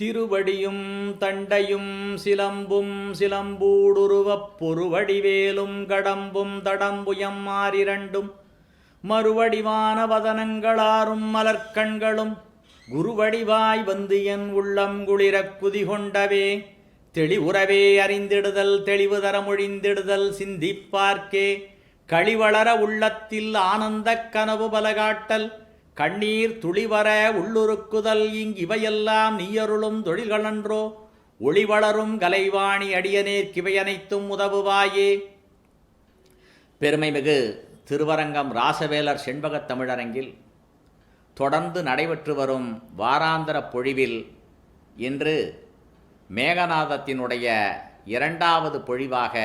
திருவடியும் தண்டையும் சிலம்பும் சிலம்பூடுருவப் பொருவடிவேலும் கடம்பும் தடம்புயம் மாறிரண்டும் மறுவடிவான வதனங்களாரும் மலர்கண்களும் குருவடிவாய் வந்து என் உள்ளம் குளிரக் குதிகொண்டவே தெளிவுறவே அறிந்திடுதல் தெளிவு தரமொழிந்திடுதல் சிந்திப்பார்க்கே களிவளர உள்ளத்தில் ஆனந்தக் கனவு பலகாட்டல் கண்ணீர் துளிவர உள்ளுருக்குதல் இங்கிவையெல்லாம் நீயருளும் தொழில்களன்றோ ஒளிவளரும் கலைவாணி அடியனேற்கிவையனைத்தும் உதவுவாயே. பெருமைமிகு திருவரங்கம் ராசவேலர் செண்பகத் தமிழரங்கில் தொடர்ந்து நடைபெற்று வரும் வாராந்திர பொழிவில் இன்று மேகநாதத்தினுடைய இரண்டாவது பொழிவாக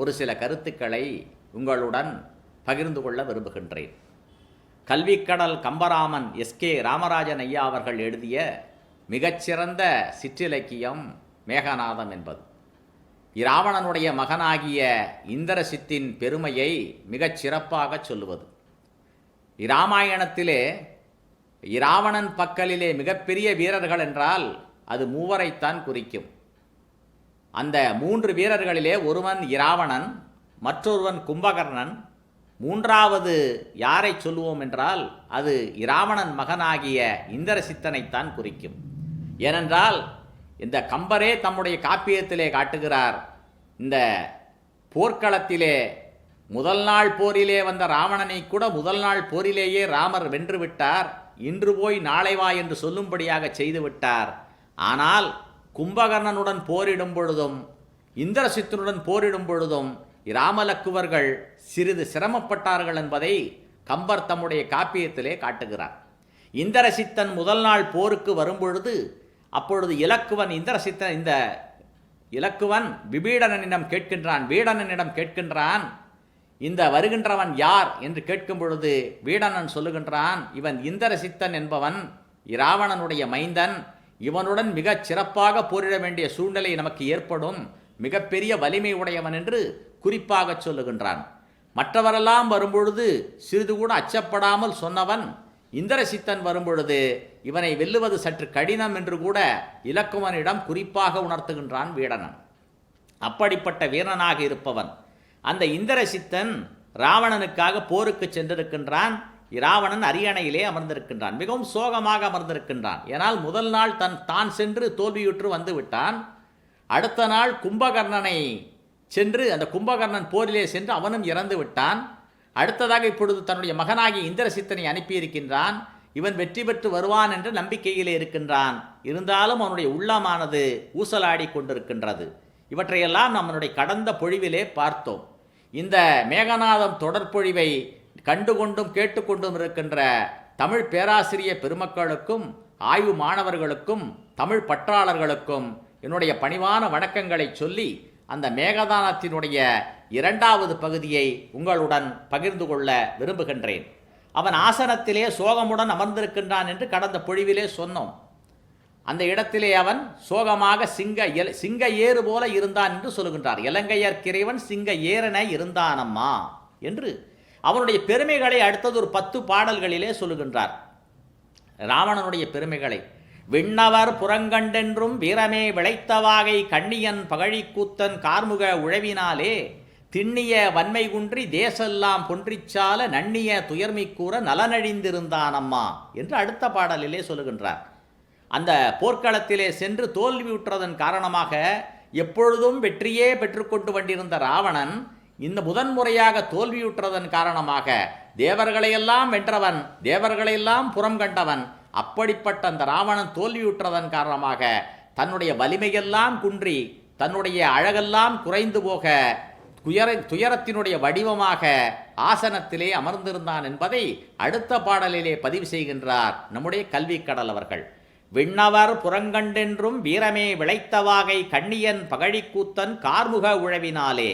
ஒரு சில கருத்துக்களை உங்களுடன் பகிர்ந்து கொள்ள விரும்புகின்றேன். கல்விக்கடல் கம்பராமன் எஸ்கே ராமராஜன் ஐயா அவர்கள் எழுதிய மிகச்சிறந்த சிற்றிலக்கியம் மேகநாதம் என்பது. இராவணனுடைய மகனாகிய இந்திரசித்தின் பெருமையை மிகச் சிறப்பாக சொல்லுவது. இராமாயணத்திலே இராவணன் பக்கலிலே மிகப்பெரிய வீரர்கள் என்றால் அது மூவரைத்தான் குறிக்கும். அந்த 3 வீரர்களிலே ஒருவன் இராவணன், மற்றொருவன் கும்பகர்ணன், மூன்றாவது யாரை சொல்லுவோம் என்றால் அது இராவணன் மகனாகிய இந்திரசித்தனைத்தான் குறிக்கும். ஏனென்றால் இந்த கம்பரே தம்முடைய காப்பியத்திலே காட்டுகிறார், இந்த போர்க்களத்திலே முதல் நாள் போரிலே வந்த ராவணனை கூட முதல் நாள் போரிலேயே ராமர் வென்று விட்டார், இன்று போய் நாளை வா என்று சொல்லும்படியாக செய்து விட்டார். ஆனால் கும்பகர்ணனுடன் போரிடும் பொழுதும் இந்திரசித்தனுடன் போரிடும் பொழுதும் இராமலக்குவர்கள் சிறிது சிரமப்பட்டார்கள் என்பதை கம்பர் தம்முடைய காப்பியத்திலே காட்டுகிறார். இந்திரசித்தன் முதல் நாள் போருக்கு வரும்பொழுது அப்பொழுது இந்த இலக்குவன் வீடனனிடம் கேட்கின்றான், இந்த வருகின்றவன் யார் என்று கேட்கும் பொழுது வீடனன் சொல்லுகின்றான், இவன் இந்திரசித்தன் என்பவன் இராவணனுடைய மைந்தன், இவனுடன் மிகச் சிறப்பாக போரிட வேண்டிய சூழ்நிலை நமக்கு ஏற்படும், மிகப்பெரிய வலிமை உடையவன் என்று குறிப்பாக சொல்லுகின்றான். மற்றவரெல்லாம் வரும்பொழுது சிறிது கூட அச்சப்படாமல் சொன்னவன் இந்திரசித்தன் வரும்பொழுது இவனை வெல்லுவது சற்று கடினம் என்று கூட இலக்குவனிடம் குறிப்பாக உணர்த்துகின்றான் வீடனன். அப்படிப்பட்ட வீரனாக இருப்பவன் அந்த இந்திரசித்தன் ராவணனுக்காக போருக்கு சென்றிருக்கின்றான். இராவணன் அரியணையிலே அமர்ந்திருக்கின்றான், மிகவும் சோகமாக அமர்ந்திருக்கின்றான். ஏனால் முதல் நாள் தான் சென்று தோல்வியுற்று வந்து விட்டான். அடுத்த நாள் கும்பகர்ணனை சென்று அந்த கும்பகர்ணன் போரிலே சென்று அவனும் இறந்து விட்டான். அடுத்ததாக இப்பொழுது தன்னுடைய மகனாகிய இந்திரசித்தனை அனுப்பியிருக்கின்றான். இவன் வெற்றி பெற்று வருவான் என்ற நம்பிக்கையிலே இருக்கின்றான். இருந்தாலும் அவனுடைய உள்ளமானது ஊசலாடி கொண்டிருக்கின்றது. இவற்றையெல்லாம் நம்மளுடைய கடந்த பொழிவிலே பார்த்தோம். இந்த மேகநாதம் தொடர்பொழிவை கண்டுகொண்டும் கேட்டுக்கொண்டும் இருக்கின்ற தமிழ் பேராசிரிய பெருமக்களுக்கும் ஆய்வு மாணவர்களுக்கும் தமிழ் பற்றாளர்களுக்கும் என்னுடைய பணிவான வணக்கங்களை சொல்லி அந்த மேகதானத்தினுடைய இரண்டாவது பகுதியை உங்களுடன் பகிர்ந்து கொள்ள விரும்புகின்றேன். அவன் ஆசனத்திலே சோகமுடன் அமர்ந்திருக்கின்றான் என்று கடந்த பொழிவிலே சொன்னோம். அந்த இடத்திலே அவன் சோகமாக சிங்க ஏறு போல இருந்தான் என்று சொல்லுகின்றார். இலங்கையர்க்கிறைவன் சிங்க ஏறன இருந்தானம்மா என்று அவனுடைய பெருமைகளை அடுத்தது ஒரு 10 பாடல்களிலே சொல்லுகின்றார். ராவணனுடைய பெருமைகளை விண்ணவர் புறங்கண்டென்றும் வீரமே விளைத்தவாகை கண்ணியன் பகழிக்கூத்தன் கார்முக உழவினாலே திண்ணிய வன்மை குன்றி தேசெல்லாம் பொன்றிச்சால நன்னிய துயர்மிக்கூற நலனழிந்திருந்தானம்மா என்று அடுத்த பாடலிலே சொல்லுகின்றார். அந்த போர்க்களத்திலே சென்று தோல்வியுற்றதன் காரணமாக எப்பொழுதும் வெற்றியே பெற்றுக்கொண்டு வந்திருந்த ராவணன் இந்த முதன்முறையாக தோல்வியுற்றதன் காரணமாக தேவர்களையெல்லாம் வென்றவன், தேவர்களையெல்லாம் புறம் கண்டவன், அப்படிப்பட்ட அந்த ராவணன் தோல்வியுற்றதன் காரணமாக தன்னுடைய வலிமையெல்லாம் குன்றி தன்னுடைய அழகெல்லாம் குறைந்து போக துயரத்தினுடைய வடிவமாக ஆசனத்திலே அமர்ந்திருந்தான் என்பதை அடுத்த பாடலிலே பதிவு செய்கின்றார் நம்முடைய கல்விக்கடல் அவர்கள். விண்ணவர் புறங்கண்டென்றும் வீரமே விளைத்தவாகை கண்ணியன் பகழிக்கூத்தன் கார்முக உழவினாலே.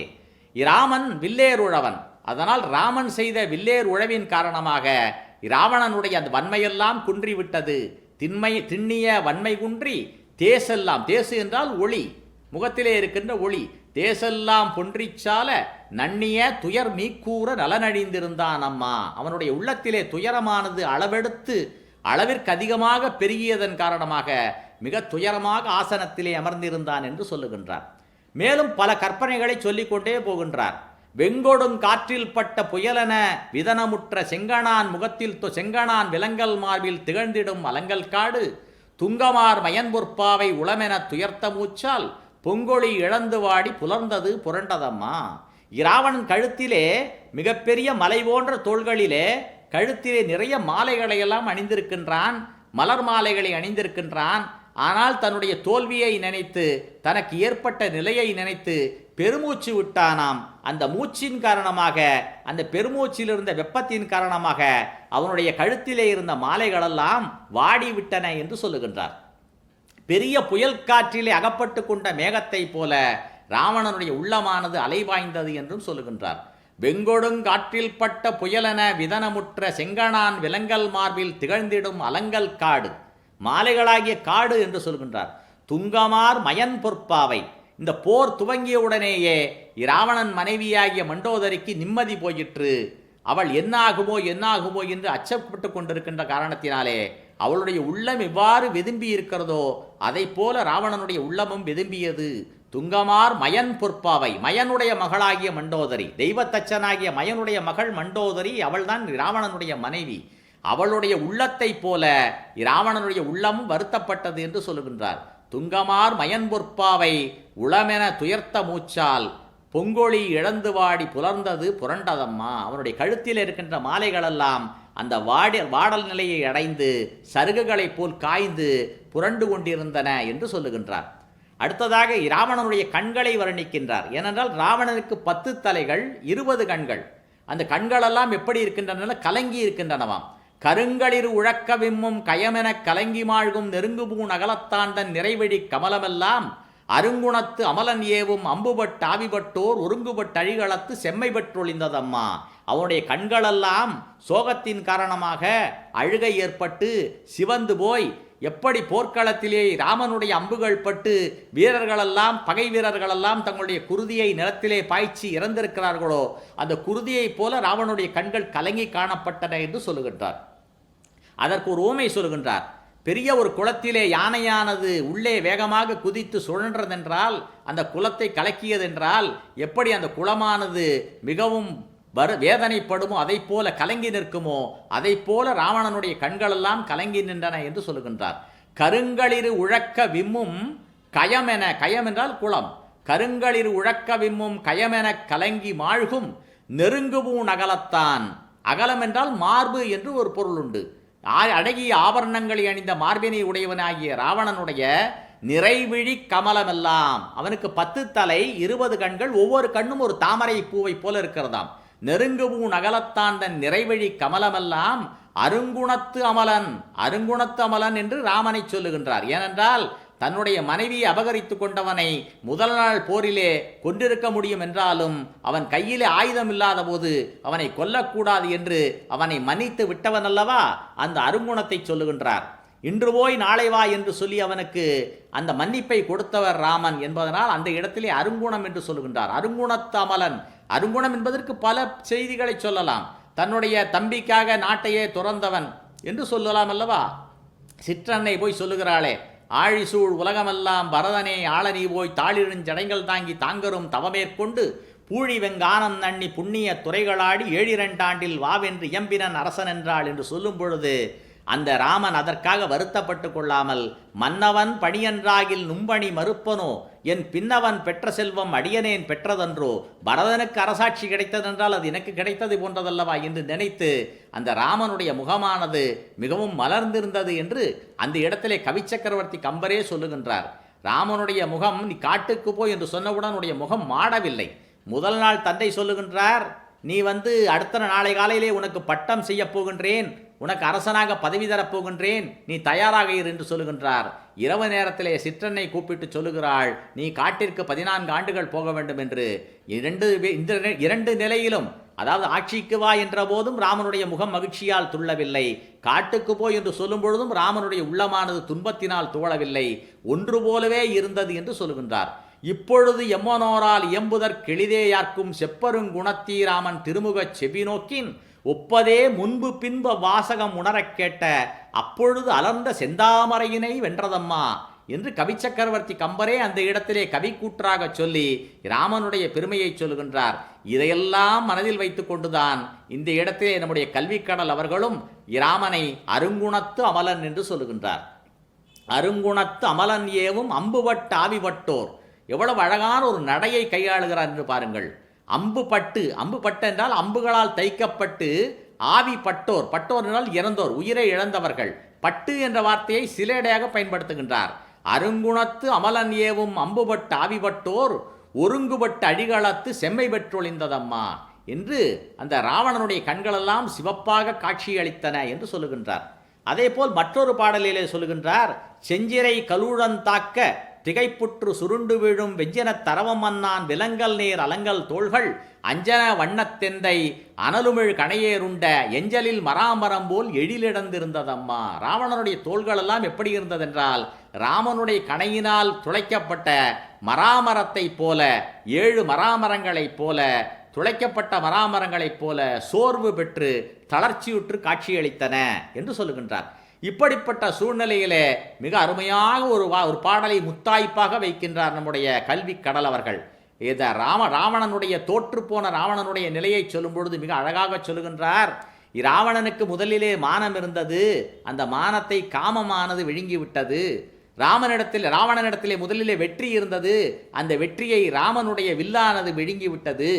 இராமன் வில்லேர் உழவன், அதனால் ராமன் செய்த வில்லேர் உழவின் காரணமாக இராவணனுடைய அந்த வன்மையெல்லாம் குன்றிவிட்டது. திண்ணிய வன்மை குன்றி தேசெல்லாம், தேசு என்றால் ஒளி, முகத்திலே இருக்கின்ற ஒளி, தேசெல்லாம் பொன்றிச்சால நன்னிய துயர் மீக்கூற நலனழிந்திருந்தான் அம்மா. அவனுடைய உள்ளத்திலே துயரமானது அளவிற்கு அதிகமாக பெருகியதன் காரணமாக மிக துயரமாக ஆசனத்திலே அமர்ந்திருந்தான் என்று சொல்லுகின்றார். மேலும் பல கற்பனைகளை சொல்லிக்கொண்டே போகின்றார். வெங்கொடும் காற்றில் பட்ட புயலென விதனமுற்ற செங்கணான் முகத்தில் செங்கணான் விலங்கல் மார்பில் திகழ்ந்திடும் அலங்கல் காடு துங்கமார் மயன்பொற்பாவை உளமென துயர்த்த மூச்சால் பொங்கொழி இழந்து வாடி புலர்ந்தது புரண்டதம்மா. இராவணன் கழுத்திலே மிகப்பெரிய மலை போன்ற தோள்களிலே கழுத்திலே நிறைய மாலைகளையெல்லாம் அணிந்திருக்கின்றான், மலர் மாலைகளை அணிந்திருக்கின்றான். ஆனால் தன்னுடைய தோல்வியை நினைத்து, தனக்கு ஏற்பட்ட நிலையை நினைத்து பெருமூச்சு விட்டானாம். அந்த மூச்சின் காரணமாக, அந்த பெருமூச்சில் இருந்த வெப்பத்தின் காரணமாக அவனுடைய கழுத்திலே இருந்த மாலைகளெல்லாம் வாடிவிட்டன என்று சொல்லுகின்றார். பெரிய புயல் காற்றிலே அகப்பட்டு கொண்ட மேகத்தை போல ராவணனுடைய உள்ளமானது அலைவாய்ந்தது என்றும் சொல்லுகின்றார். வெங்கொடுங்காற்றில் பட்ட புயலென விதனமுற்ற செங்கணான் விலங்கல் மார்பில் திகழ்ந்திடும் அலங்கல் காடு, மாலைகளாகிய காடு என்று சொல்கின்றார். துங்கமார் மயன் பொற்பாவை, இந்த போர் துவங்கியவுடனேயே இராவணன் மனைவியாகிய மண்டோதரிக்கு நிம்மதி போயிற்று. அவள் என்னாகுமோ என்னாகுமோ என்று அச்சப்பட்டு கொண்டிருக்கின்ற காரணத்தினாலே அவளுடைய உள்ளம் எவ்வாறு வெதும்பி இருக்கிறதோ அதை போல ராவணனுடைய உள்ளமும் வெதும்பியது. துங்கமார் மயன் பொற்பாவை, மயனுடைய மகளாகிய மண்டோதரி, தெய்வத்தச்சனாகிய மயனுடைய மகள் மண்டோதரி, அவள்தான் இராவணனுடைய மனைவி. அவளுடைய உள்ளத்தை போல இராவணனுடைய உள்ளமும் வருத்தப்பட்டது என்று சொல்லுகின்றார். துங்கமார் மயன் பொற்பாவை உளமென துயர்த்த மூச்சால் பொங்கொழி இழந்து வாடி புலர்ந்தது புரண்டதம்மா. அவனுடைய கழுத்தில் இருக்கின்ற மாலைகளெல்லாம் அந்த வாடல் நிலையை அடைந்து சருகுகளைப் போல் காய்ந்து புரண்டு கொண்டிருந்தன என்று சொல்லுகின்றார். அடுத்ததாக இராவணனுடைய கண்களை வர்ணிக்கின்றார். ஏனென்றால் ராவணனுக்கு 10 தலைகள் 20 கண்கள். அந்த கண்களெல்லாம் எப்படி இருக்கின்றன? கலங்கி இருக்கின்றனவாம். கருங்களிரு உழக்க விம்மும் கயமெனக் கலங்கி மாழ்கும் நெருங்குபூன் அகலத்தாண்டன் நிறைவெடி கமலமெல்லாம் அருங்குணத்து அமலன் ஏவும் அம்புபட்டு ஆவிபட்டோர் ஒருங்குபட்டு அழிகளத்து செம்மை பெற்றொழிந்ததம்மா. அவனுடைய கண்களெல்லாம் சோகத்தின் காரணமாக அழுகை ஏற்பட்டு சிவந்து போய், எப்படி போர்க்களத்திலே ராமனுடைய அம்புகள் பட்டு வீரர்களெல்லாம், பகை வீரர்களெல்லாம் தங்களுடைய குருதியை நிலத்திலே பாய்ச்சி இறந்திருக்கிறார்களோ அந்த குருதியைப் போல ராவனுடைய கண்கள் கலங்கி காணப்பட்டன என்று சொல்லுகின்றார். அதற்கு ஒரு ஊமை சொல்லுகின்றார். பெரிய ஒரு குளத்திலே யானையானது உள்ளே வேகமாக குதித்து சுழன்றதென்றால், அந்த குளத்தை கலக்கியதென்றால் எப்படி அந்த குளமானது மிகவும் வேதனைப்படுமோ அதை போல கலங்கி நிற்குமோ அதை போல ராவணனுடைய கண்களெல்லாம் கலங்கி நின்றன என்று சொல்லுகின்றார். கருங்களிரு உழக்க விம்மும் கயமென, கயம் என்றால் குளம், கருங்களிரு உழக்க விம்மும் கயமென கலங்கி மாழ்கும் நெருங்குபூன் அகலத்தான், அகலம் என்றால் மார்பு என்று ஒரு பொருள் உண்டு. அழகிய ஆபரணங்களை அணிந்த மார்பினை உடையவனாகிய ராவணனுடைய நிறைவிழி கமலமெல்லாம், அவனுக்கு 10 தலை 20 கண்கள், ஒவ்வொரு கண்ணும் ஒரு தாமரை பூவை போல இருக்கிறதாம். நெருங்குபூன் அகலத்தாண்டன் நிறைவழி கமலமெல்லாம் அருங்குணத்து அமலன், அருங்குணத்து அமலன் என்று ராமனை சொல்லுகின்றார். ஏனென்றால் தன்னுடைய மனைவியை அபகரித்து கொண்டவனை முதல் நாள் போரிலே கொண்டிருக்க முடியும் என்றாலும் அவன் கையிலே ஆயுதம் இல்லாத போது அவனை கொல்லக்கூடாது என்று அவனை மன்னித்து விட்டவன் அல்லவா, அந்த அருங்குணத்தை சொல்லுகின்றார். இன்று போய் நாளை வா என்று சொல்லி அவனுக்கு அந்த மன்னிப்பை கொடுத்தவர் ராமன் என்பதனால் அந்த இடத்திலே அருங்குணம் என்று சொல்லுகின்றார். அருங்குணத்து அமலன், அருங்குணம் என்பதற்கு பல செய்திகளை சொல்லலாம். தன்னுடைய தம்பிக்காக நாட்டையே துறந்தவன் என்று சொல்லலாம் அல்லவா. சிற்றன்னை போய் சொல்லுகிறாளே, ஆழிசூழ் உலகமெல்லாம் பரதனே ஆளனி போய் தாளிருஞ்சடைகள் தாங்கி தாங்கரும் தவமேற்கொண்டு பூழி வெங்கானம் நண்ணி புண்ணிய துறைகளாடி 7 ஆண்டில் வாவென்று இயம்பினன் அரசன் என்றாள் என்று சொல்லும் பொழுது அந்த ராமன் அதற்காக வருத்தப்பட்டு கொள்ளாமல், மன்னவன் பணியன்றாகில் நும்பணி மறுப்பனோ, என் பின்னவன் பெற்ற செல்வம் அடியனேன் பெற்றதன்றோ, பரதனுக்கு அரசாட்சி கிடைத்ததென்றால் அது எனக்கு கிடைத்தது போன்றதல்லவா என்று நினைத்து அந்த ராமனுடைய முகமானது மிகவும் மலர்ந்திருந்தது என்று அந்த இடத்திலே கவிச்சக்கரவர்த்தி கம்பரே சொல்லுகின்றார். ராமனுடைய முகம், நீ காட்டுக்கு போய் என்று சொன்னவுடன் உடைய முகம் மாடவில்லை. முதல் நாள் தந்தை சொல்லுகின்றார், நீ அடுத்த நாளை காலையிலே உனக்கு பட்டம் செய்ய போகின்றேன், உனக்கு அரசனாக பதவி தரப்போகின்றேன், நீ தயாராக இரு என்று சொல்லுகின்றார். இரவு நேரத்திலே சிற்றன்னை கூப்பிட்டு சொல்லுகிறாள், நீ காட்டிற்கு 14 ஆண்டுகள் போக வேண்டும் என்று. இந்த 2 நிலையிலும், அதாவது ஆட்சிக்கு வா என்ற போதும் ராமனுடைய முகம் மகிழ்ச்சியால் துள்ளவில்லை, காட்டுக்கு போய் என்று சொல்லும் பொழுதும் ராமனுடைய உள்ளமானது துன்பத்தினால் துவளவில்லை, ஒன்று போலவே இருந்தது என்று சொல்லுகின்றார். இப்பொழுது எம்மனோரால் இயம்புதற் கெளிதேயார்க்கும் செப்பருங்குணத்தீராமன் திருமுகச் செவி நோக்கின் ஒப்பதே முன்பு பின்ப வாசகம் உணரக் கேட்ட அப்பொழுது அலர்ந்த செந்தாமரையினை வென்றதம்மா என்று கவிச்சக்கரவர்த்தி கம்பரே அந்த இடத்திலே கவிக்கூற்றாக சொல்லி ராமனுடைய பெருமையை சொல்லுகின்றார். இதையெல்லாம் மனதில் வைத்து கொண்டுதான் இந்த இடத்திலே நம்முடைய கல்விக்கடல் அவர்களும் ராமனை அருங்குணத்து அமலன் என்று சொல்லுகின்றார். அருங்குணத்து அமலன் ஏவும் அம்புபட்டு ஆவிபட்டோர். எவ்வளவு அழகான ஒரு நடையை கையாளுகிறார் என்று பாருங்கள். அம்பு பட்டு என்றால் அம்புகளால் தைக்கப்பட்டு, ஆவி பட்டோர், பட்டோர் என்றால் இறந்தோர், உயிரை இழந்தவர்கள். பட்டு என்ற வார்த்தையை சிலேடையாக பயன்படுத்துகின்றார். அருங்குணத்து அமலன் ஏவும் அம்புபட்டு ஆவிபட்டோர் ஒருங்குபட்டு அழிகளத்து செம்மை பெற்றொழிந்ததம்மா என்று அந்த ராவணனுடைய கண்களெல்லாம் சிவப்பாக காட்சியளித்தன என்று சொல்லுகின்றார். அதே போல் மற்றொரு பாடலிலே சொல்லுகின்றார். செஞ்சிரை கலூழந்தாக்க திகைப்புற்று சுருண்டு வீழும் வெஞ்சனத் தரவம் அன்னான் விலங்கல் நேர் அலங்கல் தோள்கள் அஞ்சன வண்ணத்தெந்தை அனலுமிழ் கணையேருண்ட எஞ்சலில் மராமரம் போல் எழிலிழந்திருந்ததம்மா. ராவணனுடைய தோள்களெல்லாம் எப்படி இருந்ததென்றால் ராமனுடைய கணையினால் துளைக்கப்பட்ட மராமரத்தைப் போல, 7 மராமரங்களைப் போல, துளைக்கப்பட்ட மராமரங்களைப் போல சோர்வு பெற்று தளர்ச்சியுற்று காட்சியளித்தன என்று சொல்லுகின்றார். இப்படிப்பட்ட சூழ்நிலையிலே மிக அருமையாக ஒரு பாடலை முத்தாய்ப்பாக வைக்கின்றார் நம்முடைய கல்வி கடல் அவர்கள். இதை ராவணனுடைய தோற்றுப்போன ராவணனுடைய நிலையை சொல்லும் பொழுது மிக அழகாக சொல்லுகின்றார். ராவணனுக்கு முதலிலே மானம் இருந்தது, அந்த மானத்தை காமமானது விழுங்கிவிட்டது. ராவணனிடத்திலே முதலிலே வெற்றி இருந்தது, அந்த வெற்றியை ராமனுடைய வில்லானது விழுங்கிவிட்டது.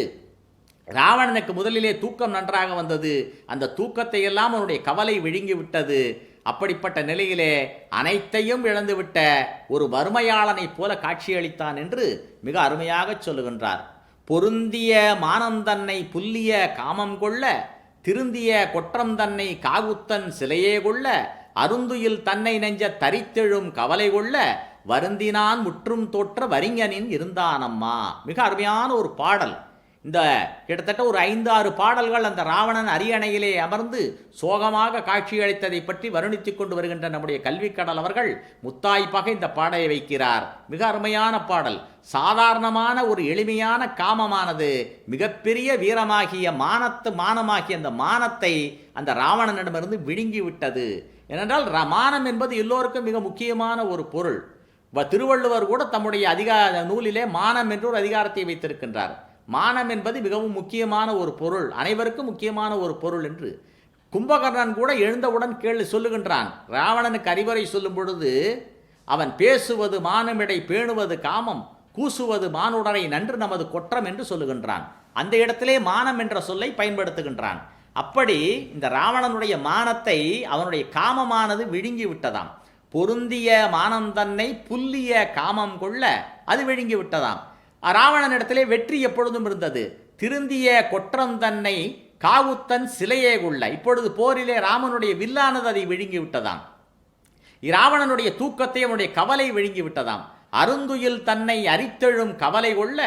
ராவணனுக்கு முதலிலே தூக்கம் நன்றாக வந்தது, அந்த தூக்கத்தை எல்லாம் அவனுடைய கவலை விழுங்கிவிட்டது. அப்படிப்பட்ட நிலையிலே அனைத்தையும் இழந்துவிட்ட ஒரு வறுமையாளனை போல காட்சியளித்தான் என்று மிக அருமையாக சொல்லுகின்றார். பொருந்திய மானம் தன்னை புல்லிய காமம் கொள்ள திருந்திய கொற்றம் தன்னை காகுத்தன் சிலையே கொள்ள அருந்துயில் தன்னை நெஞ்ச தரித்தெழும் கவலை கொள்ள வருந்தினான் முற்றும் தோற்ற வரிஞனின் இருந்தானம்மா. மிக அருமையான ஒரு பாடல். இந்த கிட்டத்தட்ட ஒரு 5-6 பாடல்கள் அந்த ராவணன் அரியணையிலே அமர்ந்து சோகமாக காட்சியளித்ததை பற்றி வருணித்துக் கொண்டு வருகின்ற நம்முடைய கல்விக்கடல் அவர்கள் முத்தாய்ப்பாக இந்த பாடலை வைக்கிறார். மிக அருமையான பாடல். சாதாரணமான ஒரு எளிமையான காமமானது மிகப்பெரிய வீரமாகிய மானமாகிய அந்த மானத்தை அந்த ராவணனிடமிருந்து விழுங்கிவிட்டது. ஏனென்றால் மானம் என்பது எல்லோருக்கும் மிக முக்கியமான ஒரு பொருள். திருவள்ளுவர் கூட தம்முடைய நூலிலே மானம் என்று ஒரு அதிகாரத்தை வைத்திருக்கின்றார். மானம் என்பது மிகவும் முக்கியமான ஒரு பொருள், அனைவருக்கும் முக்கியமான ஒரு பொருள் என்று. கும்பகர்ணன் கூட எழுந்தவுடன் சொல்லுகின்றான். ராவணனுக்கு அறிவுரை சொல்லும் பொழுது அவன் பேசுவது மானமிடை பேணுவது காமம் கூசுவது மானுடரை நன்று நமது கொற்றம் என்று சொல்லுகின்றான். அந்த இடத்திலே மானம் என்ற சொல்லை பயன்படுத்துகின்றான். அப்படி இந்த ராவணனுடைய மானத்தை அவனுடைய காமமானது விழுங்கி விட்டதாம். பொருந்திய மானம் தன்னை புல்லிய காமம் கொள்ள அது விழுங்கி விட்டதாம். ராவணனிடத்திலே வெற்றி எப்பொழுதும் இருந்தது. திருந்திய கொற்றம் தன்னை காவுத்தன் சிலையே கொள்ள, இப்பொழுது போரிலே ராமனுடைய வில்லானது அதை விழுங்கி விட்டதாம். ராவணனுடைய தூக்கத்தை அவனுடைய கவலை விழுங்கி விட்டதாம். அருந்துயில் தன்னை அரித்தெழும் கவலை கொள்ள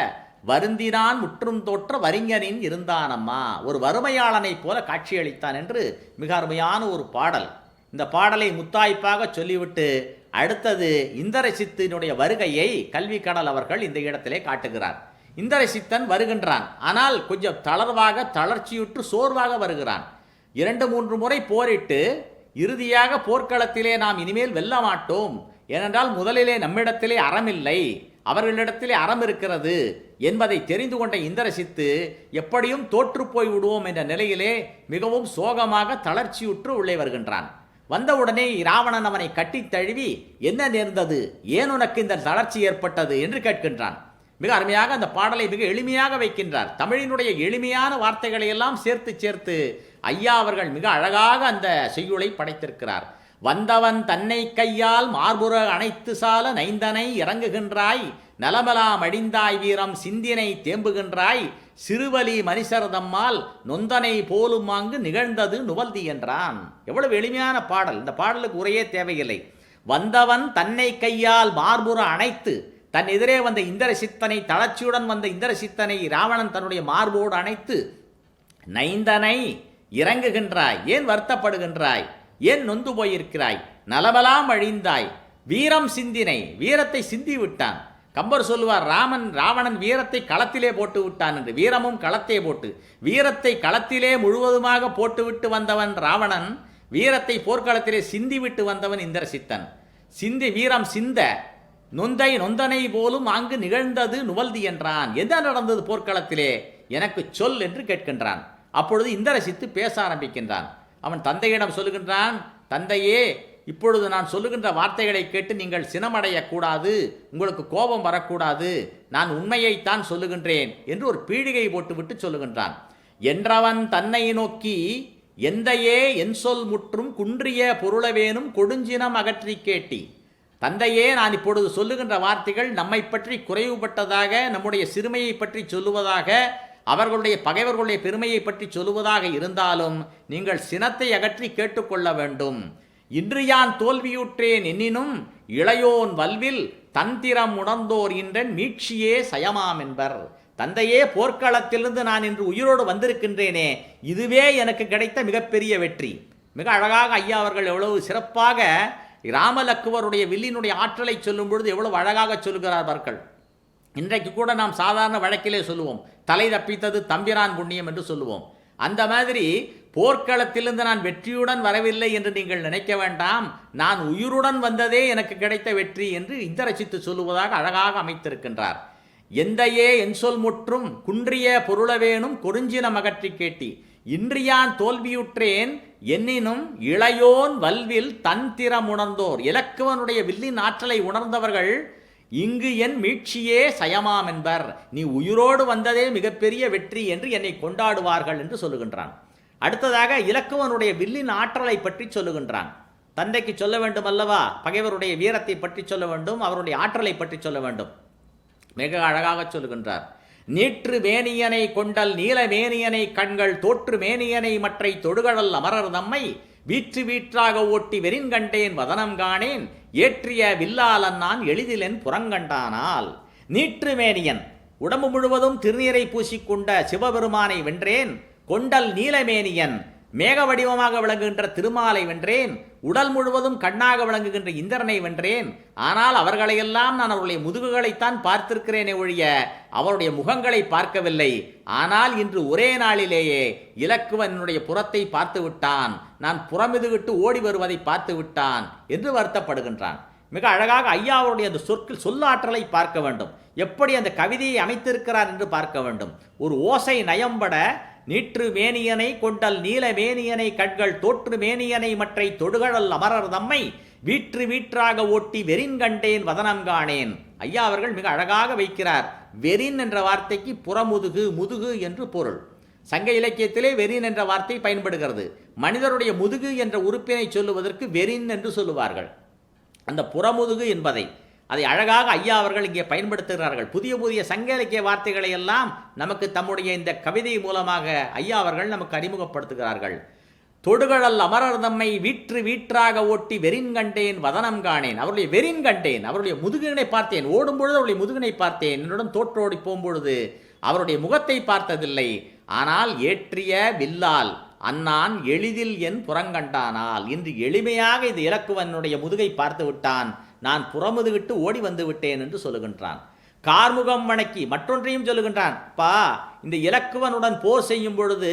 வருந்தினான் முற்றும் தோற்ற வரிஞனின் இருந்தானம்மா. ஒரு வறுமையாளனை போல காட்சியளித்தான் என்று மிக அருமையான ஒரு பாடல். இந்த பாடலை முத்தாய்ப்பாக சொல்லிவிட்டு அடுத்தது இந்திரசித்தினுடைய வருகையை கல்விக்கடல் அவர்கள் இந்த இடத்திலே காட்டுகிறார். இந்திரசித்தன் வருகின்றான். ஆனால் கொஞ்சம் தளர்ச்சியுற்று சோர்வாக வருகிறான். 2-3 முறை போரிட்டு இறுதியாக போர்க்களத்திலே நாம் இனிமேல் வெல்ல மாட்டோம், ஏனென்றால் முதலிலே நம்மிடத்திலே அறமில்லை, அவர்களிடத்திலே அறம் இருக்கிறது என்பதை தெரிந்து கொண்ட இந்திரசித்து எப்படியும் தோற்று போய் விடுவோம் என்ற நிலையிலே மிகவும் சோகமாக தளர்ச்சியுற்று உள்ளே வருகின்றான். வந்தவுடனே ராவணன் அவனை கட்டி தழுவி என்ன நேர்ந்தது, ஏன் உனக்கு இந்த தளர்ச்சி ஏற்பட்டது என்று கேட்கின்றான். மிக அருமையாக அந்த பாடலை மிக எளிமையாக வைக்கின்றார். தமிழினுடைய எளிமையான வார்த்தைகளை எல்லாம் சேர்த்து ஐயா அவர்கள் மிக அழகாக அந்த செய்யுளை படைத்திருக்கிறார். வந்தவன் தன்னை கையால் மார்புற அணைத்து சால நைந்தனை இறங்குகின்றாய் நலமெலாம் அடிந்தாய் வீரம் சிந்தினை தேம்புகின்றாய் சிறுவலி மனிசரதம்மால் நொந்தனை போலும் அங்கு நிகழ்ந்தது நுவல்தி என்றான். எவ்வளவு எளிமையான பாடல். இந்த பாடலுக்கு உரையே தேவையில்லை. வந்தவன் தன்னை கையால் மார்புற அணைத்து, தன் எதிரே வந்த இந்திரசித்தனை, தளர்ச்சியுடன் வந்த இந்திரசித்தனை ராவணன் தன்னுடைய மார்போடு அணைத்து நைந்தனை இறங்குகின்றாய், ஏன் வருத்தப்படுகின்றாய், ஏன் நொந்து போயிருக்கிறாய், நலமெல்லாம் அழிந்தாய் வீரம் சிந்தினை, வீரத்தை சிந்தி விட்டான். கம்பர் சொல்லுவார், ராவணன் வீரத்தை களத்திலே போட்டு விட்டான் என்று. வீரமும் களத்தே போட்டு, வீரத்தை களத்திலே முழுவதுமாக போட்டுவிட்டு வந்தவன் ராவணன், வீரத்தை போர்க்களத்திலே சிந்திவிட்டு வந்தவன் இந்திரசித்தன். சிந்தி வீரம் சிந்த நொந்தை நொந்தனை போலும் அங்கு நிகழ்ந்தது நுவல்தி என்றான். என்ன நடந்தது போர்க்களத்திலே எனக்கு சொல் என்று கேட்கின்றான். அப்பொழுது இந்திரசித்து பேச ஆரம்பிக்கின்றான். அவன் தந்தையிடம் சொல்லுகின்றான், தந்தையே, இப்பொழுது நான் சொல்லுகின்ற வார்த்தைகளை கேட்டு நீங்கள் சினமடையக்கூடாது, உங்களுக்கு கோபம் வரக்கூடாது, நான் உண்மையைத்தான் சொல்லுகின்றேன் என்று ஒரு பீடிகை போட்டுவிட்டு சொல்லுகின்றான். என்றவன் தன்னை நோக்கி, எந்தையே என் சொல் முற்றும் குன்றிய பொருளவேனும் கொடுஞ்சினம் அகற்றி கேட்டி. தந்தையே, நான் இப்பொழுது சொல்லுகின்ற வார்த்தைகள் நம்மை பற்றி குறைவுபட்டதாக, நம்முடைய சிறுமையை பற்றி சொல்லுவதாக, அவர்களுடைய பகைவர்களுடைய பெருமையை பற்றி சொல்லுவதாக இருந்தாலும் நீங்கள் சினத்தை அகற்றி கேட்டுக்கொள்ள வேண்டும். இன்று யான் தோல்வியுற்றேன் எனினும் இளையோன் வல்வில் தந்திரம் உணர்ந்தோர் இன்றன் மீட்சியே சயமாம் என்பர். தந்தையே, போர்க்களத்திலிருந்து நான் இன்று உயிரோடு வந்திருக்கின்றேனே, இதுவே எனக்கு கிடைத்த மிகப்பெரிய வெற்றி. மிக அழகாக ஐயா அவர்கள் எவ்வளவு சிறப்பாக ராமலக்குவருடைய வில்லினுடைய ஆற்றலை சொல்லும் பொழுது எவ்வளவு அழகாக சொல்லுகிறார்கள். இன்றைக்கு கூட நாம் சாதாரண வழக்கிலே சொல்லுவோம், தலை தப்பித்தது தம்பிரான் புண்ணியம் என்று சொல்லுவோம். அந்த மாதிரி போர்க்களத்திலிருந்து நான் வெற்றியுடன் வரவில்லை என்று நீங்கள் நினைக்க வேண்டாம், நான் உயிருடன் வந்ததே எனக்கு கிடைத்த வெற்றி என்று இந்திரசித்து சொல்லுவதாக அழகாக அமைத்திருக்கின்றார். எந்தையே என் சொல் முற்றும் குன்றிய பொருளவேனும் கொடுஞ்சினம் அகற்றி கேட்டி. இன்றியான் தோல்வியுற்றேன் எனினும் இளையோன் வல்வில் தந்திரம் உணர்ந்தோர். இலக்குவனுடைய வில்லின் ஆற்றலை உணர்ந்தவர்கள் இங்கு என் மீட்சியே சயமாம் என்பர். நீ உயிரோடு வந்ததே மிகப்பெரிய வெற்றி என்று என்னை கொண்டாடுவார்கள் என்று சொல்லுகின்றான். அடுத்ததாக இலக்குவனுடைய வில்லின் ஆற்றலை பற்றி சொல்லுகின்றான். தந்தைக்கு சொல்ல வேண்டும் அல்லவா, பகைவருடைய வீரத்தை பற்றி சொல்ல வேண்டும், அவருடைய ஆற்றலை பற்றி சொல்ல வேண்டும். மிக அழகாக சொல்லுகின்றார். நீற்று மேனியனை கொண்டல் நீல மேனியனை கண்கள் தோற்று மேனியனை மற்றை தொடுகடல் அமரர் தம்மை வீற்று வீற்றாக ஓட்டி வெறின்கண்டேன் வதனம் காணேன் ஏற்றிய வில்லாலன் நான் எளிதிலென் புறங்கண்டானால். நீற்று மேனியன், உடம்பு முழுவதும் திருநீரை பூசிக்கொண்ட சிவபெருமானை வென்றேன். கொண்டல் நீலமேனியன், மேக வடிவமாக விளங்குகின்ற திருமாலை வென்றேன். உடல் முழுவதும் கண்ணாக விளங்குகின்ற இந்திரனை வென்றேன். ஆனால் அவர்களையெல்லாம் நான் அவருடைய முதுகுகளைத்தான் பார்த்திருக்கிறேனே ஒழிய அவருடைய முகங்களை பார்க்கவில்லை. ஆனால் இன்று ஒரே நாளிலேயே இலக்குவனுடைய புறத்தை பார்த்து விட்டான், நான் புறமிதுகிட்டு ஓடி வருவதை பார்த்து விட்டான் என்று வருத்தப்படுகின்றான். மிக அழகாக ஐயா அவருடைய அந்த சொல்லாற்றலை பார்க்க வேண்டும், எப்படி அந்த கவிதையை அமைத்திருக்கிறார் என்று பார்க்க வேண்டும். ஒரு ஓசை நயம்பட நீற்று மேனியனை கொண்டல் நீல மேனியனை கண்கள் தோற்று மேனியனை மற்றை தொடுகடல் அமரர் தம்மை வீற்று வீற்றாக ஓட்டி வெறின் கண்டேன் வதனம் காணேன். ஐயா அவர்கள் மிக அழகாக வைக்கிறார். வெறின் என்ற வார்த்தைக்கு புறமுதுகு, முதுகு என்று பொருள். சங்க இலக்கியத்திலே வெறின் என்ற வார்த்தை பயன்படுகிறது. மனிதருடைய முதுகு என்ற உறுப்பினை சொல்லுவதற்கு வெறின் என்று சொல்லுவார்கள். அந்த புறமுதுகு என்பதை அதை அழகாக ஐயா அவர்கள் இங்கே பயன்படுத்துகிறார்கள். புதிய புதிய சங்க இலக்கிய வார்த்தைகளை எல்லாம் நமக்கு தம்முடைய இந்த கவிதை மூலமாக ஐயா அவர்கள் நமக்கு அறிமுகப்படுத்துகிறார்கள். தொடுகடல் அமரர் தம்மை வீற்று வீற்றாக ஓட்டி வெறின் கண்டேன் வதனம் காணேன். அவருடைய வெறின் கண்டேன், அவருடைய முதுகினை பார்த்தேன். ஓடும்பொழுது அவருடைய முதுகினை பார்த்தேன், என்னுடன் தோற்றோடி போகும்பொழுது அவருடைய முகத்தை பார்த்ததில்லை. ஆனால் ஏற்றிய வில்லால் அன்னான் எளிதில் என் புறங்கண்டானால், இன்று எளிமையாக இந்த இலக்குவனுடைய முதுகை பார்த்து விட்டான், நான் புறமுதுகிட்டு ஓடி வந்து விட்டேன் என்று சொல்லுகின்றான். கார்முகம் வணக்கி மற்றொன்றையும் சொல்லுகின்றான். இந்த இலக்குவனுடன் போர் செய்யும் பொழுது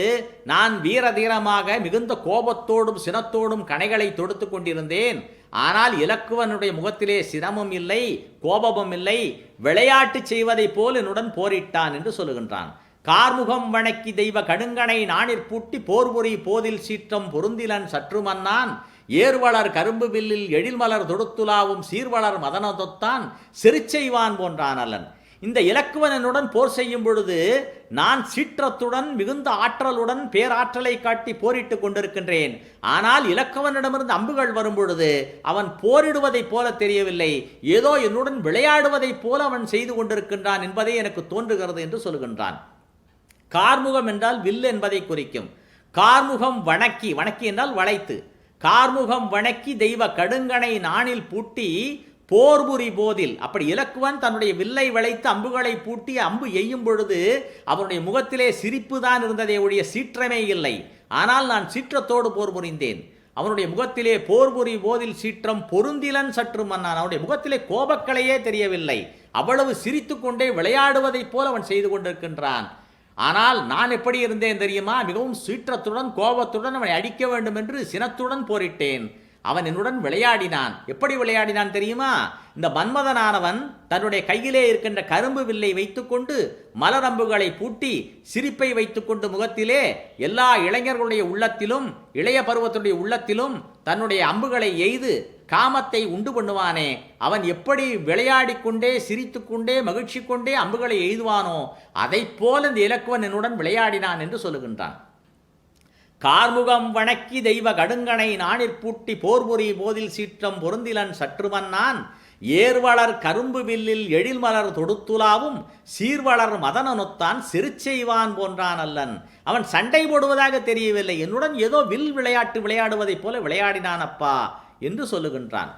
நான் வீர தீரமாக மிகுந்த கோபத்தோடும் சினத்தோடும் கணைகளை தொடுத்து கொண்டிருந்தேன். ஆனால் இலக்குவனுடைய முகத்திலே சினமும் இல்லை, கோபமும் இல்லை, விளையாட்டு செய்வதை போல் என்னுடன் போரிட்டான் என்று சொல்லுகின்றான். கார்முகம் வணக்கி தெய்வ கடுங்கனை நாணிற்பூட்டி போர்புரி போதில் சீற்றம் பொருந்திலன் சற்று மன்னான் ஏர்வளர் கரும்பு வில்லில் எழில்மலர் தொடுத்துலாவும் சீர்வளர் மதனதொத்தான் செருச்செய்வான் போன்றான் அல்லன். இந்த இலக்குவனுடன் போர் செய்யும் பொழுது நான் சீற்றத்துடன் மிகுந்த ஆற்றலுடன் பேராற்றலை காட்டி போரிட்டு கொண்டிருக்கின்றேன். ஆனால் இலக்குவனிடமிருந்து அம்புகள் வரும் பொழுது அவன் போரிடுவதைப் போல தெரியவில்லை, ஏதோ என்னுடன் விளையாடுவதைப் போல அவன் செய்து கொண்டிருக்கின்றான் என்பதை எனக்கு தோன்றுகிறது என்று சொல்கின்றான். கார்முகம் என்றால் வில் என்பதை குறிக்கும். கார்முகம் வணக்கி, வணக்கி என்றால் வளைத்து, கார்முகம் வணக்கி தெய்வ கடுங்கனை நாணில் பூட்டி போர்புரி போதில். அப்படி இலக்குவன் தன்னுடைய வில்லை வளைத்து அம்புகளை பூட்டி அம்பு எய்யும் பொழுது அவனுடைய முகத்திலே சிரிப்பு தான் இருந்ததே ஒழிய சீற்றமே இல்லை. ஆனால் நான் சீற்றத்தோடு போர் புரிந்தேன். அவனுடைய முகத்திலே போர்புரி போதில் சீற்றம் பொருந்திலன் சற்று மன்னான். அவனுடைய முகத்திலே கோபக்களையே தெரியவில்லை, அவ்வளவு சிரித்து கொண்டே விளையாடுவதைப் போல் அவன் செய்து கொண்டிருக்கின்றான். ஆனால் நான் எப்படி இருந்தேன் தெரியுமா? மிகவும் சீற்றத்துடன் கோபத்துடன் அவனை அடிக்க வேண்டும் என்று சினத்துடன் போரிட்டேன். அவன் என்னுடன் விளையாடினான். எப்படி விளையாடினான் தெரியுமா? இந்த மன்மதனானவன் தன்னுடைய கையிலே இருக்கின்ற கரும்பு வில்லை வைத்துக்கொண்டு மலரம்புகளை பூட்டி சிரிப்பை வைத்துக்கொண்டு முகத்திலே எல்லா இளைஞர்களுடைய உள்ளத்திலும் இளைய பருவத்துடைய உள்ளத்திலும் தன்னுடைய அம்புகளை எய்து காமத்தை உண்டு பண்ணுவானே, அவன் எப்படி விளையாடி கொண்டே சிரித்து கொண்டே மகிழ்ச்சி கொண்டே அம்புகளை எய்துவானோ அதை போல இந்த இலக்குவன் என்னுடன் விளையாடினான் என்று சொல்லுகின்றான். கார்முகம் வணக்கி தெய்வ கடுங்கனை நாணிற்பூட்டி போர்புரி போதில் சீற்றம் பொருந்திலன் சற்றுமன்னான் ஏர்வளர் கரும்பு வில்லில் எழில்மலர் தொடுத்துலாவும் சீர்வளர் மதனனொத்தான் சிறுச்செய்வான் போன்றான் அல்லன். அவன் சண்டை போடுவதாக தெரியவில்லை, என்னுடன் ஏதோ வில் விளையாட்டு விளையாடுவதைப் போல விளையாடினான் அப்பா என்று சொல்லுகின்றான்.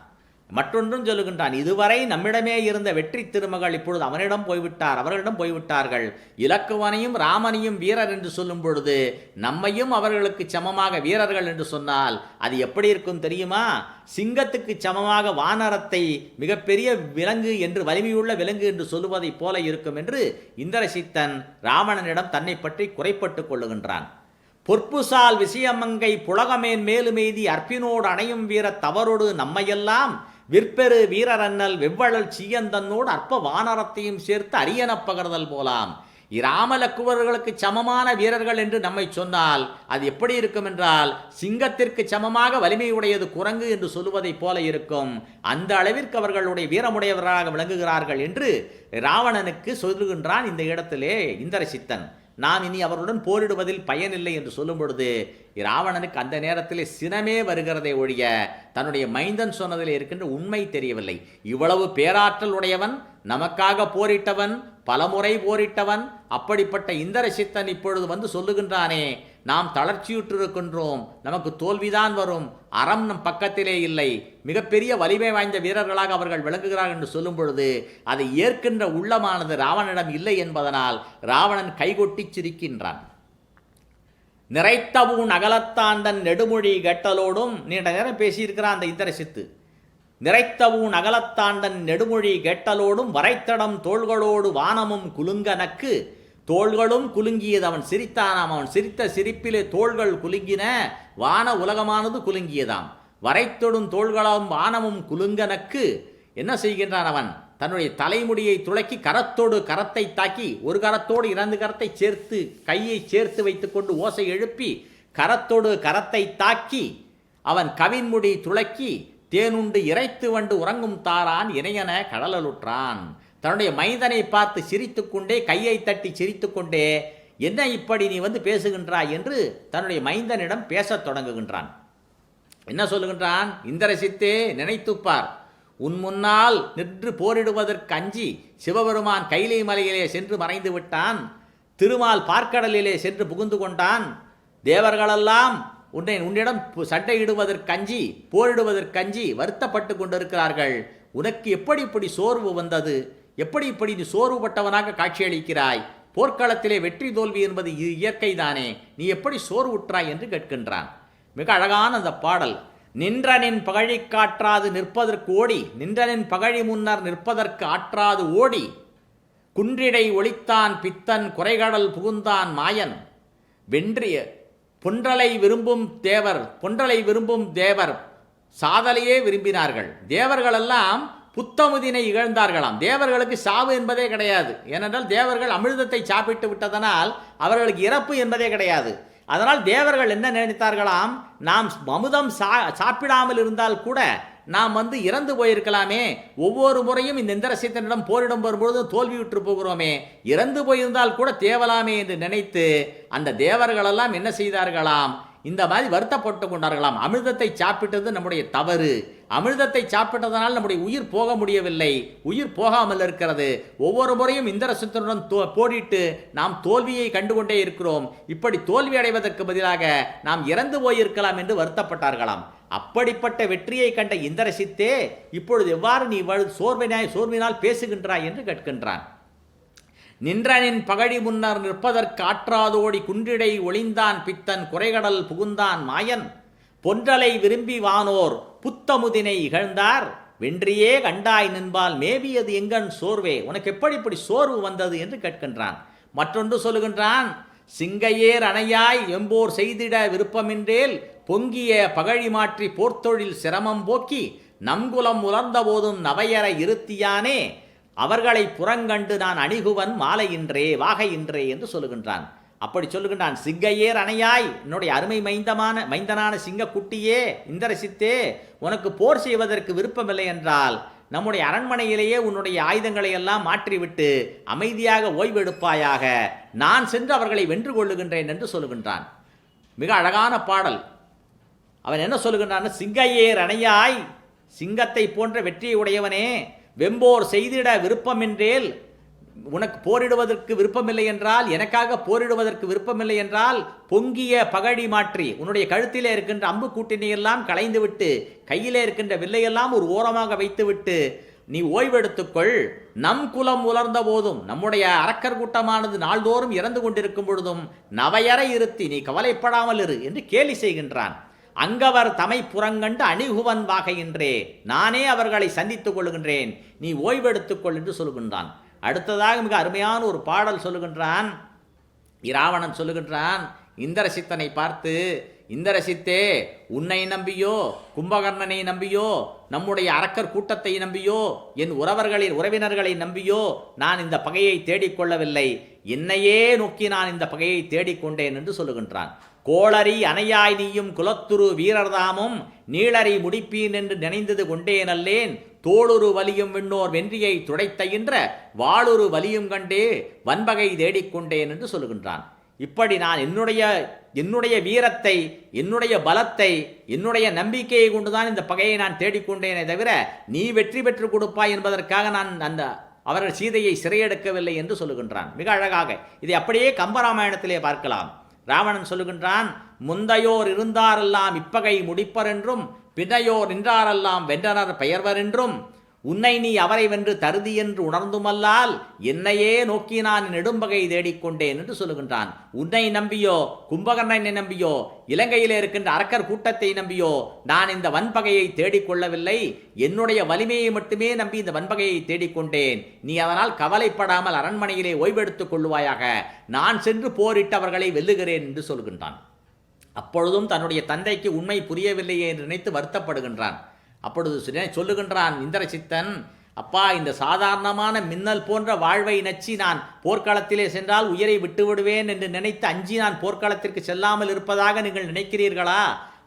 மற்றொன்றும் சொல்லுகின்றான், இதுவரை நம்மிடமே இருந்த வெற்றி திருமகள் இப்பொழுது அவனிடம் போய்விட்டார், அவர்களிடம் போய்விட்டார்கள். இலக்குவனையும் ராமனையும் வீரர் என்று சொல்லும் பொழுது நம்மையும் அவர்களுக்கு சமமாக வீரர்கள் என்று சொன்னால் அது எப்படி இருக்கும் தெரியுமா? சிங்கத்துக்கு சமமாக வானரத்தை மிகப்பெரிய விலங்கு என்று வலிமையுள்ள விலங்கு என்று சொல்லுவதைப் போல இருக்கும் என்று இந்திரசித்தன் ராவணனிடம் தன்னை பற்றி குறைப்பட்டு கொள்ளுகின்றான். பொற்புசால் விஷயமங்கை புலகமேன் மேலுமெய்தி அற்பினோடு அணையும் வீர தவறோடு நம்மையெல்லாம் விற்பெரு வீரரன்னல் வெவ்வழல் சீயந்தன்னோடு அற்ப வானரத்தையும் சேர்த்து அரியணப் பகர்தல் போலாம். இராமலக்குவர்களுக்கு சமமான வீரர்கள் என்று நம்மை சொன்னால் அது எப்படி இருக்கும் என்றால் சிங்கத்திற்கு சமமாக வலிமையுடையது குரங்கு என்று சொல்லுவதைப் போல இருக்கும். அந்த அளவிற்கு அவர்களுடைய வீரமுடையவர்களாக விளங்குகிறார்கள் என்று ராவணனுக்கு சொல்லுகின்றான் இந்த இடத்திலே இந்திரசித்தன். நாம் இனி அவருடன் போரிடுவதில் பயனில்லை என்று சொல்லும் பொழுது ராவணனுக்கு அந்த நேரத்தில் சினமே வருகிறதை ஒழிய தன்னுடைய மைந்தன் சொன்னதில் இருக்கின்ற உண்மை தெரியவில்லை. இவ்வளவு பேராற்றல் உடையவன், நமக்காக போரிட்டவன், பலமுறை போரிட்டவன், அப்படிப்பட்ட இந்திரசித்தன் இப்பொழுது வந்து சொல்லுகின்றானே நாம் தளர்ச்சியுற்றிருக்கின்றோம், நமக்கு தோல்விதான் வரும், அறம் நம் பக்கத்திலே இல்லை, மிகப்பெரிய வலிமை வாய்ந்த வீரர்களாக அவர்கள் விளங்குகிறார்கள் என்று சொல்லும் பொழுது அதை ஏற்கின்ற உள்ளமானது ராவணனிடம் இல்லை என்பதனால் ராவணன் கைகொட்டி சிரிக்கின்றான். நிறைத்தவும் அகலத்தாண்டன் நெடுமொழி கெட்டலோடும், நீண்ட நேரம் பேசியிருக்கிறான் அந்த இந்திரசித்து. நிறைத்தவும் அகலத்தாண்டன் நெடுமொழி கெட்டலோடும் வரைத்தடம் தோள்களோடு வானமும் குலுங்கனக்கு, தோள்களும் குலுங்கியது. அவன் சிரித்தானாம், அவன் சிரித்த சிரிப்பிலே தோள்கள் குலுங்கின, வான உலகமானது குலுங்கியதாம். வரைத்தொடும் தோள்களும் வானமும் குலுங்கனக்கு என்ன செய்கின்றான்? அவன் தன்னுடைய தலைமுடியை துளக்கி கரத்தோடு கரத்தை தாக்கி, ஒரு கரத்தோடு இரண்டு கரத்தை சேர்த்து கையை சேர்த்து வைத்துக்கொண்டு ஓசை எழுப்பி கரத்தோடு கரத்தை தாக்கி அவன் கவின்முடி துளக்கி தேனுண்டு இறைத்து வண்டு உறங்கும் தாரான் இணையன கடலலுற்றான். தன்னுடைய மைந்தனை பார்த்து சிரித்துக்கொண்டே கையை தட்டி சிரித்துக்கொண்டே, என்ன இப்படி நீ வந்து பேசுகின்றாய் என்று தன்னுடைய மைந்தனிடம் பேசத் தொடங்குகின்றான். என்ன சொல்லுகின்றான்? இந்திரசித்தே, நினைத்துப்பார், உன் முன்னால் நின்று போரிடுவதற்கு அஞ்சி சிவபெருமான் கைலை மலையிலே சென்று மறைந்து விட்டான், திருமால் பார்க்கடலிலே சென்று புகுந்து கொண்டான், தேவர்களெல்லாம் உன்னிடம் சண்டையிடுவதற்கஞ்சி போரிடுவதற்கஞ்சி வருத்தப்பட்டு கொண்டிருக்கிறார்கள். உனக்கு எப்படி இப்படி சோர்வு வந்தது? எப்படி இப்படி நீ சோர்வுபட்டவனாக காட்சியளிக்கிறாய்? போர்க்களத்திலே வெற்றி தோல்வி என்பது இயற்கைதானே, நீ எப்படி சோர்வுற்றாய் என்று கேட்கின்றான். மிக அழகான அந்த பாடல். நின்றனின் பகழி காற்றாது நிற்பதற்கு ஓடி, நின்றனின் பகழி முன்னர் நிற்பதற்கு ஆற்றாது ஓடி, குன்றிடை ஒளித்தான் பித்தன் குறைகடல் புகுந்தான் மாயன், வென்றிய பொன்றலை விரும்பும் தேவர், பொன்றலை விரும்பும் தேவர் சாதலையே விரும்பினார்கள். தேவர்களெல்லாம் புத்தமுதினை இகழ்ந்தார்களாம். தேவர்களுக்கு சாவு என்பதே கிடையாது. ஏனென்றால் தேவர்கள் அமிர்தத்தை சாப்பிட்டு விட்டதனால் அவர்களுக்கு இறப்பு என்பதே கிடையாது. அதனால் தேவர்கள் என்ன நினைத்தார்களாம், நாம் அமுதம் சாப்பிடாமல் இருந்தால் கூட நாம் இறந்து போயிருக்கலாமே, ஒவ்வொரு முறையும் இந்த இந்திரசித்தனிடம் போரிடம் வரும்பொழுது தோல்வியுற்று போகிறோமே, இறந்து போயிருந்தால் கூட தேவலாமே என்று நினைத்து அந்த தேவர்களெல்லாம் என்ன செய்தார்களாம், இந்த மாதிரி வருத்தப்பட்டு கொண்டார்களாம். அமிர்தத்தை சாப்பிட்டது நம்முடைய தவறு, அமிர்தத்தை சாப்பிட்டதனால் நம்முடைய உயிர் போக முடியவில்லை, உயிர் போகாமல் இருக்கிறது, ஒவ்வொரு முறையும் இந்திரசித்தனுடன் போரிட்டு நாம் தோல்வியை கண்டுகொண்டே இருக்கிறோம், இப்படி தோல்வி அடைவதற்கு பதிலாக நாம் இறந்து போயிருக்கலாம் என்று வருத்தப்பட்டார்களாம். அப்படிப்பட்ட வெற்றியை கண்ட இந்திரசித்தே, இப்பொழுது எவ்வாறு நீ சோர்வினால் பேசுகின்றாய் என்று கேட்கின்றான். நின்றனின் பகழி முன்னர் நிற்பதற்கு ஆற்றாதோடி குன்றிடை ஒளிந்தான் பித்தன் குறைகடல் புகுந்தான் மாயன், பொன்றலை விரும்பி வானோர் புத்தமுதினை இகழ்ந்தார், வென்றியே கண்டாய் நின்பால் மேவியது எங்கன் சோர்வே, உனக்கு எப்படி இப்படி சோர்வு வந்தது என்று கேட்கின்றான். மற்றொன்று சொல்லுகின்றான். சிங்கையேர் அணையாய் எம்போர் செய்திட விருப்பமின்றேல் பொங்கிய பகழி மாற்றி போர்த்தொழில் சிரமம் போக்கி நம்குலம் உலர்ந்த போதும் நவையற இருத்தியானே அவர்களை புறங்கண்டு நான் அணிகுவன் மாலையின்றே வாகையின்றே என்று சொல்லுகின்றான். அப்படி சொல்லுகின்றான். சிங்கையேர் அணையாய், என்னுடைய அருமை மைந்தனான சிங்கக்குட்டியே, இந்திரசித்தே, உனக்கு போர் செய்வதற்கு விருப்பமில்லை என்றால் நம்முடைய அரண்மனையிலேயே உன்னுடைய ஆயுதங்களை எல்லாம் மாற்றிவிட்டு அமைதியாக ஓய்வெடுப்பாயாக, நான் சென்று அவர்களை வென்று கொள்ளுகின்றேன் என்று சொல்லுகின்றான். மிக அழகான பாடல். அவன் என்ன சொல்லுகின்றான்? சிங்கையேர் அணையாய், சிங்கத்தை போன்ற வெற்றியை உடையவனே, வெம்போர் செய்திட விருப்பமின்றேல், உனக்கு போரிடுவதற்கு விருப்பமில்லை என்றால், எனக்காக போரிடுவதற்கு விருப்பமில்லை என்றால், பொங்கிய பகழி மாற்றி உன்னுடைய கழுத்திலே இருக்கின்ற அம்பு கூட்டினையெல்லாம் களைந்துவிட்டு கையிலே இருக்கின்ற வில்லையெல்லாம் ஒரு ஓரமாக வைத்துவிட்டு நீ ஓய்வெடுத்துக்கொள். நம் குலம் உலர்ந்த போதும், நம்முடைய அரக்கர் கூட்டமானது நாள்தோறும் இறந்து கொண்டிருக்கும் பொழுதும் நவையற இருத்தி நீ கவலைப்படாமல் இரு என்று கேலி செய்கின்றான். அங்கவர் தமை புறங்கண்டு அணிகுவன் வாகையின்றே, நானே அவர்களை சந்தித்துக் கொள்கின்றேன், நீ ஓய்வெடுத்துக்கொள் என்று சொல்கின்றான். அடுத்ததாக மிக அருமையான ஒரு பாடல் சொல்லுகின்றான். இராவணன் சொல்லுகின்றான் இந்திரசித்தனை பார்த்து, இந்திரசித்தே, உன்னை நம்பியோ கும்பகர்ணனை நம்பியோ நம்முடைய அரக்கர் கூட்டத்தை நம்பியோ என் உறவினர்களை நம்பியோ நான் இந்த பகையை தேடிக்கொள்ளவில்லை, என்னையே நோக்கி நான் இந்த பகையை தேடிக்கொண்டேன் என்று சொல்லுகின்றான். கோளரி அணையாய் நீயும் குலத்துரு வீரர்தாமும் நீளறி முடிப்பீன் என்று நினைந்தது கொண்டேனல்லேன், தோளுரு வலியும் விண்ணோர் வென்றியை துடைத்தையின்ற வாளுரு வலியும் கண்டே வன்பகை தேடிக்கொண்டேன் என்று சொல்லுகின்றான். இப்படி நான் என்னுடைய வீரத்தை, என்னுடைய பலத்தை, என்னுடைய நம்பிக்கையை கொண்டுதான் இந்த பகையை நான் தேடிக்கொண்டேனே தவிர நீ வெற்றி பெற்று கொடுப்பாய் என்பதற்காக நான் அவர்கள் சீதையை சிறையெடுக்கவில்லை என்று சொல்லுகின்றான். மிக அழகாக இதை அப்படியே கம்பராமாயணத்திலே பார்க்கலாம். ராவணன் சொல்லுகின்றான், முந்தையோர் இருந்தாரெல்லாம் இப்பகை முடிப்பர் என்றும் பின்னையோர் நின்றாரெல்லாம் வென்றனர் பெயர்வர் என்றும் உன்னை நீ அவரை வென்று தருதி என்று உணர்ந்துமல்லால் என்னையே நோக்கி நான் நெடும்பகை தேடிக்கொண்டேன் என்று சொல்லுகின்றான். உன்னை நம்பியோ கும்பகர்ணனை நம்பியோ இலங்கையிலே இருக்கின்ற அரக்கர் கூட்டத்தை நம்பியோ நான் இந்த வன்பகையை தேடிக்கொள்ளவில்லை, என்னுடைய வலிமையை மட்டுமே நம்பி இந்த வன்பகையை தேடிக்கொண்டேன். நீ அதனால் கவலைப்படாமல் அரண்மனையிலே ஓய்வெடுத்துக் கொள்ளுவாயாக, நான் சென்று போரிட்டு அவர்களை வெல்லுகிறேன் என்று சொல்கின்றான். அப்பொழுதும் தன்னுடைய தந்தைக்கு உண்மை புரியவில்லையே என்று நினைத்து வருத்தப்படுகின்றான். அப்பொழுது சொல்லுகின்றான் இந்திரசித்தன், அப்பா, இந்த சாதாரணமான மின்னல் போன்ற வாழ்வை நச்சி நான் போர்க்களத்திலே சென்றால் உயிரை விட்டுவிடுவேன் என்று நினைத்து அஞ்சி நான் போர்க்களத்திற்கு செல்லாமல் இருப்பதாக நீங்கள் நினைக்கிறீர்களா?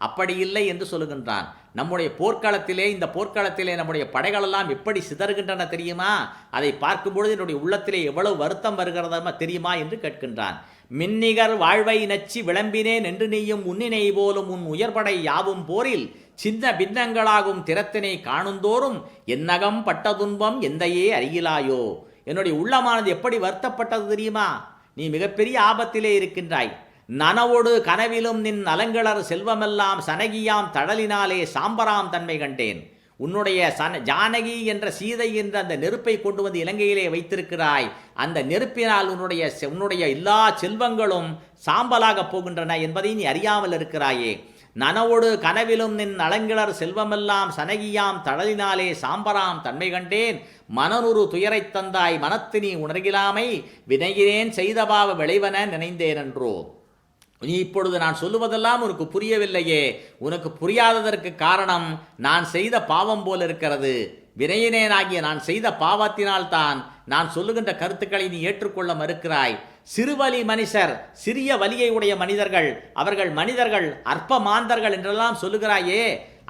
அப்படி இல்லை என்று சொல்லுகின்றான். நம்முடைய போர்க்களத்திலே, இந்த போர்க்களத்திலே நம்முடைய படைகளெல்லாம் எப்படி சிதறுகின்றன தெரியுமா? அதை பார்க்கும்பொழுது என்னுடைய உள்ளத்திலே எவ்வளவு வருத்தம் வருகிறதா தெரியுமா என்று கேட்கின்றான். மின்னிகர் வாழ்வை நச்சி விளம்பினேன் என்று நீயும் உன்னினை போலும் உன் உயர்படை யாவும் போரில் சின்ன பின்னங்களாகும் திறத்தினை காணுந்தோறும் என்னகம் பட்ட துன்பம் எந்தையே அறியிலாயோ. என்னுடைய உள்ளமானது எப்படி வருத்தப்பட்டது தெரியுமா? நீ மிகப்பெரிய ஆபத்திலே இருக்கின்றாய். நனவோடு கனவிலும் நின் நலங்களர் செல்வமெல்லாம் சனகியாம் தடலினாலே சாம்பராம் தன்மை கண்டேன். உன்னுடைய ஜானகி என்ற சீதை என்ற அந்த நெருப்பை கொண்டு வந்து இலங்கையிலே வைத்திருக்கிறாய். அந்த நெருப்பினால் உன்னுடைய எல்லா செல்வங்களும் சாம்பலாக போகின்றன என்பதை நீ அறியாமல் இருக்கிறாயே. நனவோடு கனவிலும் நின் நலங்கிளர் செல்வமெல்லாம் சனகியாம் தடலினாலே சாம்பராம் தன்மை கண்டேன். மனனுரு துயரைத் தந்தாய் மனத்து நீ உணர்கிலாமை வினைகிறேன் செய்தபாவ விளைவன நினைந்தேன் என்றோ. நீ இப்பொழுது நான் சொல்லுவதெல்லாம் உனக்கு புரியவில்லையே. உனக்கு புரியாததற்கு காரணம் நான் செய்த பாவம் போல இருக்கிறது. வினையினேனாகிய நான் செய்த பாவத்தினால்தான் நான் சொல்லுகின்ற கருத்துக்களை நீ ஏற்றுக்கொள்ள மறுக்கிறாய். சிறுவலி மனுஷர், சிறிய வலியை உடைய மனிதர்கள், அவர்கள் மனிதர்கள் அற்ப மாந்தர்கள் என்றெல்லாம் சொல்லுகிறாயே.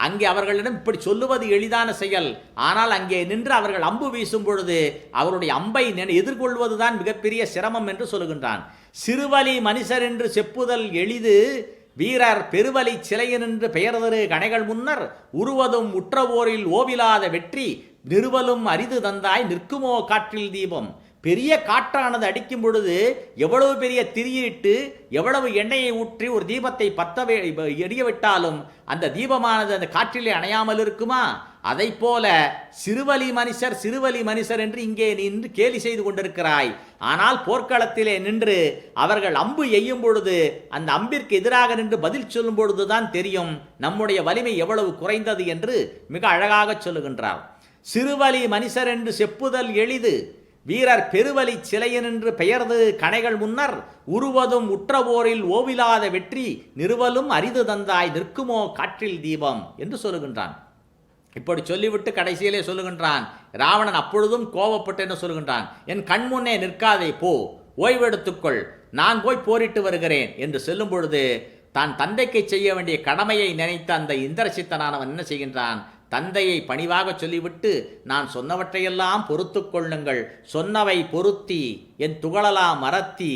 அங்கே அவர்களிடம் இப்படி சொல்லுவது எளிதான செயல். ஆனால் அங்கே நின்று அவர்கள் அம்பு வீசும் பொழுது அவருடைய அம்பை எதிர்கொள்வதுதான் மிகப்பெரிய சிரமம் என்று சொல்லுகின்றான். சிறுவலி மனுஷர் என்று செப்புதல் எளிது, வீரர் பெருவலி சிலையென்று பெயர்தரு கணைகள் முன்னர் உருவதும் உற்றவோரில் ஓவிலாத வெற்றி நிறுவலும் அரிது தந்தாய் நிற்குமோ காற்றில் தீபம். பெரிய காற்றானது அடிக்கும் பொழுது எவ்வளவு பெரிய திரியிட்டு எவ்வளவு எண்ணெயை ஊற்றி ஒரு தீபத்தை எரிய விட்டாலும் அந்த தீபமானது அந்த காற்றிலே அணையாமல் இருக்குமா? அதை போல சிறுவலி மனுஷர் என்று இங்கே நின்று கேலி செய்து கொண்டிருக்கிறாய். ஆனால் போர்க்களத்திலே நின்று அவர்கள் அம்பு எய்யும் பொழுது அந்த அம்பிற்கு எதிராக நின்று பதில் சொல்லும் பொழுதுதான் தெரியும் நம்முடைய வலிமை எவ்வளவு குறைந்தது என்று மிக அழகாக சொல்லுகின்றார். சிறுவலி மனுஷர் என்று செப்புதல் எளிது, வீரர் பெருவலி சிலையென்று பெயர்ந்து கணைகள் முன்னர் உருவதும் உற்றவோரில் ஓவிலாத வெற்றி நிறுவலும் அரிது தந்தாய் நிற்குமோ காற்றில் தீபம் என்று சொல்லுகின்றான். இப்படி சொல்லிவிட்டு கடைசியிலே சொல்லுகின்றான், ராவணன் அப்பொழுதும் கோபப்பட்டு என்ன சொல்லுகின்றான், என் கண்முன்னே நிற்காதே, போ, ஓய்வெடுத்துக்கொள், நான் போய் போரிட்டு வருகிறேன் என்று சொல்லும் பொழுது தான் தந்தைக்கு செய்ய வேண்டிய கடமையை நினைத்த அந்த இந்திரசித்தனானவன் என்ன செய்கின்றான், தந்தையை பணிவாக சொல்லிவிட்டு நான் சொன்னவற்றையெல்லாம் பொறுத்து கொள்ளுங்கள், சொன்னவை பொருத்தி என் துகளலாம் மறத்தி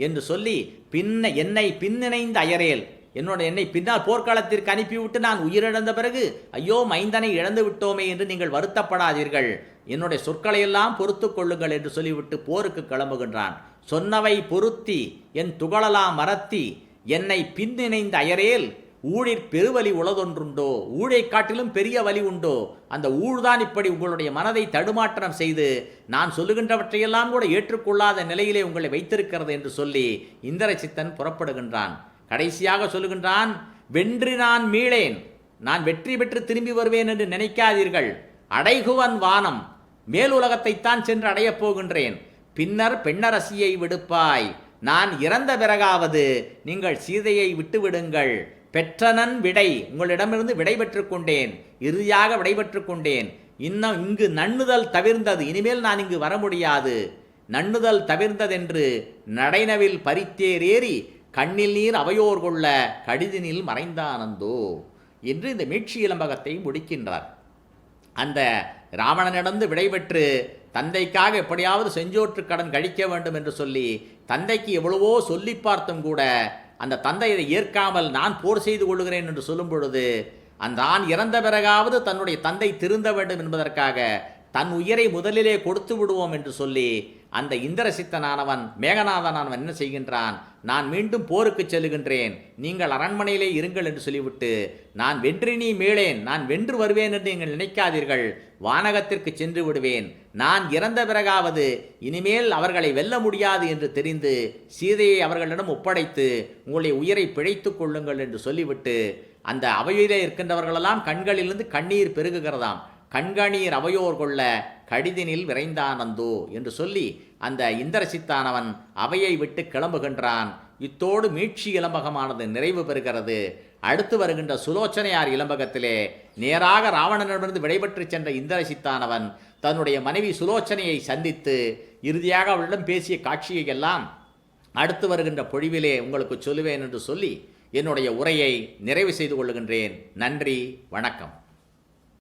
என்று சொல்லி என்னை பின்னிணைந்த அயரேல், என்னை பின்னால் போர்க்களத்திற்கு அனுப்பிவிட்டு நான் உயிரிழந்த பிறகு ஐயோ மைந்தனை இழந்து விட்டோமே என்று நீங்கள் வருத்தப்படாதீர்கள், என்னுடைய சொற்களையெல்லாம் பொறுத்து கொள்ளுங்கள் என்று சொல்லிவிட்டு போருக்கு கிளம்புகின்றான். சொன்னவை பொருத்தி என் துகளலாம் மறத்தி என்னை பின்னிணைந்த அயரேல் ஊழிற் பெருவலி உளதொன்றுண்டோ, ஊழை காட்டிலும் பெரிய வலி உண்டோ, அந்த ஊழ்தான் இப்படி உங்களுடைய மனதை தடுமாற்றம் செய்து நான் சொல்லுகின்றவற்றையெல்லாம் கூட ஏற்றுக்கொள்ளாத நிலையிலே உங்களை வைத்திருக்கிறது என்று சொல்லி இந்திரசித்தன் புறப்படுகின்றான். கடைசியாக சொல்லுகின்றான், வென்றி நான் மீளேன், நான் வெற்றி பெற்று திரும்பி வருவேன் என்று நினைக்காதீர்கள், அடைகுவன் வானம், மேலுலகத்தைத்தான் சென்று அடையப் போகின்றேன், பின்னர் பெண்ணரசியை விடுப்பாய், நான் இறந்த பிறகாவது நீங்கள் சீதையை விட்டுவிடுங்கள், பெற்றனன் விடை, உங்களிடமிருந்து விடை பெற்றுக் கொண்டேன், இறுதியாக விடை பெற்றுக் கொண்டேன், இன்னும் இங்கு நண்ணுதல் தவிர்ந்தது, இனிமேல் நான் இங்கு வர முடியாது, நண்ணுதல் தவிர்ந்ததென்று நடைனவில் பரித்தேறேறி கண்ணில் நீர் அவையோர் கொள்ள கடிதினில் மறைந்தானந்தோ என்று இந்த மீட்சி இலம்பகத்தை முடிக்கின்றார். அந்த ராவணனிடந்து விடைபெற்று தந்தைக்காக எப்படியாவது செஞ்சோற்று கடன் கழிக்க வேண்டும் என்று சொல்லி தந்தைக்கு எவ்வளவோ சொல்லி பார்த்தும் கூட அந்த தந்தை இதை ஏற்காமல் நான் போர் செய்து கொள்கிறேன் என்று சொல்லும் பொழுது தான் இறந்த பிறகாவது தன்னுடைய தந்தை திருந்த வேண்டும் என்பதற்காக தன் உயிரை முதலிலே கொடுத்து விடுவோம் என்று சொல்லி அந்த இந்திரசித்தனானவன் மேகநாதனானவன் என்ன செய்கின்றான், நான் மீண்டும் போருக்கு செல்லுகின்றேன், நீங்கள் அரண்மனையிலே இருங்கள் என்று சொல்லிவிட்டு நான் வென்றினி மீளேன், நான் வென்று வருவேன் என்று நீங்கள் நினைக்காதீர்கள், வானகத்திற்கு சென்று விடுவேன், நான் இறந்த பிறகாவது இனிமேல் அவர்களை வெல்ல முடியாது என்று தெரிந்து சீதையை அவர்களிடம் ஒப்படைத்து உங்களுடைய உயிரை பிழைத்து கொள்ளுங்கள் என்று சொல்லிவிட்டு அந்த அவையிலே இருக்கின்றவர்களெல்லாம் கண்களிலிருந்து கண்ணீர் பெருகுகிறதாம். கண்கணீர் அவையோர் கொள்ள கடிதினில் விரைந்தானந்தோ என்று சொல்லி அந்த இந்திரசித்தானவன் அவையை விட்டு கிளம்புகின்றான். இத்தோடு மீட்சி இலம்பகமானது நிறைவு பெறுகிறது. அடுத்து வருகின்ற சுலோச்சனையார் இலம்பகத்திலே நேராக ராவணனிடமிருந்து விடைபெற்று சென்ற இந்திரசித்தானவன் தன்னுடைய மனைவி சுலோச்சனையை சந்தித்து இறுதியாக அவளிடம் பேசிய காட்சியை எல்லாம் அடுத்து வருகின்ற பொழிவிலே உங்களுக்கு சொல்லுவேன் என்று சொல்லி என்னுடைய உரையை நிறைவு செய்து கொள்ளுகின்றேன். நன்றி, வணக்கம்.